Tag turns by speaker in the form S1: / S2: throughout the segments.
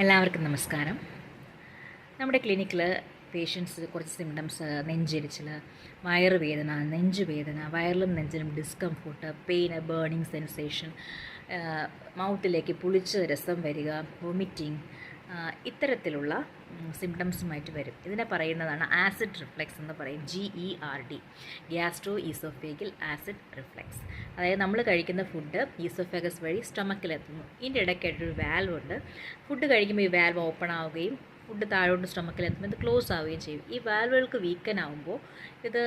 S1: എല്ലാവർക്കും നമസ്കാരം. നമ്മുടെ ക്ലിനിക്കിൽ പേഷ്യൻസ് കുറച്ച് സിംറ്റംസ് നെഞ്ചെരിച്ചിൽ, വയറുവേദന, നെഞ്ചുവേദന, വയറിലും നെഞ്ചിലും ഡിസ്കംഫോർട്ട്, പെയിന്, ബേണിംഗ് സെൻസേഷൻ, മൗത്തിലേക്ക് പുളിച്ച രസം വരിക, വൊമിറ്റിംഗ്, ഇത്തരത്തിലുള്ള സിംറ്റംസുമായിട്ട് വരും. ഇതിനെ പറയുന്നതാണ് ആസിഡ് റിഫ്ലെക്സ് എന്ന് പറയും. GERD, gastro oesophageal acid reflex. അതായത് നമ്മൾ കഴിക്കുന്ന ഫുഡ് ഈസോഫേഗസ് വഴി സ്റ്റൊമക്കിലെത്തുന്നു. ഇതിൻ്റെ ഇടയ്ക്കായിട്ടൊരു വാൽവ് ഉണ്ട്. ഫുഡ് കഴിക്കുമ്പോൾ ഈ വാൽവ് ഓപ്പൺ ആവുകയും ഫുഡ് താഴോട്ട് സ്റ്റൊമക്കിലെത്തുമ്പോൾ ഇത് ക്ലോസ് ആവുകയും ചെയ്യും. ഈ വാൽവുകൾക്ക് വീക്കൻ ആവുമ്പോൾ ഇത്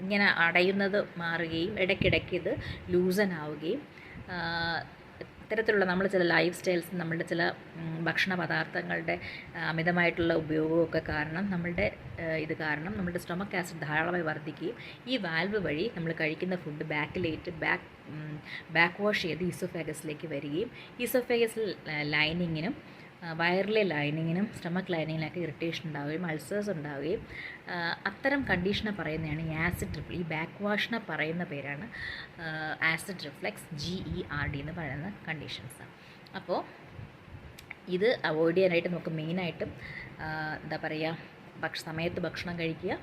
S1: ഇങ്ങനെ അടയുന്നത് മാറുകയും ഇടയ്ക്കിടയ്ക്ക് ഇത് ലൂസൻ ആവുകയും ഇത്തരത്തിലുള്ള നമ്മൾ ചില ലൈഫ് സ്റ്റൈൽസ്, നമ്മളുടെ ചില ഭക്ഷണ പദാർത്ഥങ്ങളുടെ അമിതമായിട്ടുള്ള ഉപയോഗമൊക്കെ കാരണം നമ്മളുടെ സ്റ്റൊമക്ക് ആസിഡ് ധാരാളമായി വർദ്ധിക്കുകയും ഈ വാൽവ് വഴി നമ്മൾ കഴിക്കുന്ന ഫുഡ് ബാക്ക് വാഷ് ചെയ്ത് ഈസോഫാഗസിലേക്ക് വരികയും ഈസോഫാഗസിൽ ലൈനിങ്ങിനും വയറിലെ ലൈനിങ്ങിനും സ്റ്റൊമക്ക് ലൈനിങ്ങിനൊക്കെ ഇറിറ്റേഷൻ ഉണ്ടാവുകയും അൾസേഴ്സ് ഉണ്ടാവുകയും അത്തരം കണ്ടീഷനെ പറയുന്നതാണ് ഈ ആസിഡ് റിഫ്ലെക്സ്. ഈ ബാക്ക് വാഷിനെ പറയുന്ന പേരാണ് ആസിഡ് റിഫ്ലെക്സ്, GERD എന്ന് പറയുന്ന കണ്ടീഷൻസ്. അപ്പോൾ ഇത് അവോയ്ഡ് ചെയ്യാനായിട്ട് നമുക്ക് മെയിനായിട്ടും എന്താ പറയുക, സമയത്ത് ഭക്ഷണം കഴിക്കുക,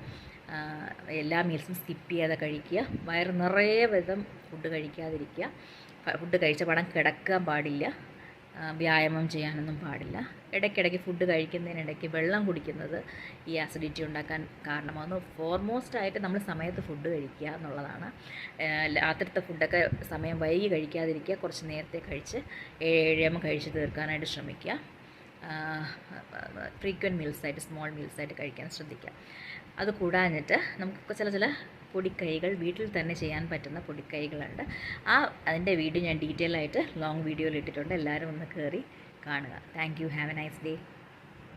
S1: എല്ലാ മീൽസും സ്കിപ്പ് ചെയ്യാതെ കഴിക്കുക, വയറ് നിറയെ വിധം ഫുഡ് കഴിക്കാതിരിക്കുക, ഫുഡ് കഴിച്ച പാടം കിടക്കാൻ പാടില്ല, വ്യായാമം ചെയ്യാനൊന്നും പാടില്ല. ഇടയ്ക്കിടയ്ക്ക് ഫുഡ് കഴിക്കുന്നതിനിടയ്ക്ക് വെള്ളം കുടിക്കുന്നത് ഈ ആസിഡിറ്റി ഉണ്ടാക്കാൻ കാരണമാകുന്നു. ഫോർമോസ്റ്റായിട്ട് നമ്മൾ സമയത്ത് ഫുഡ് കഴിക്കുക എന്നുള്ളതാണ്. രാത്രിത്തെ ഫുഡൊക്കെ സമയം വൈകി കഴിക്കാതിരിക്കുക, കുറച്ച് നേരത്തെ കഴിച്ച് 7 കഴിച്ച് തീർക്കാനായിട്ട് ശ്രമിക്കുക. ഫ്രീക്വൻറ്റ് മീൽസായിട്ട്, സ്മോൾ മീൽസായിട്ട് കഴിക്കാൻ ശ്രദ്ധിക്കുക. അത് കൂടാഞ്ഞിട്ട് നമുക്ക് ചില പൊടിക്കൈകൾ വീട്ടിൽ തന്നെ ചെയ്യാൻ പറ്റുന്ന പൊടിക്കൈകളുണ്ട്. അതിൻ്റെ വീഡിയോ ഞാൻ ഡീറ്റെയിൽ ആയിട്ട് ലോങ് വീഡിയോയിൽ ഇട്ടിട്ടുണ്ട്. എല്ലാവരും ഒന്ന് കയറി കാണുക. Thank you. Have A nice day.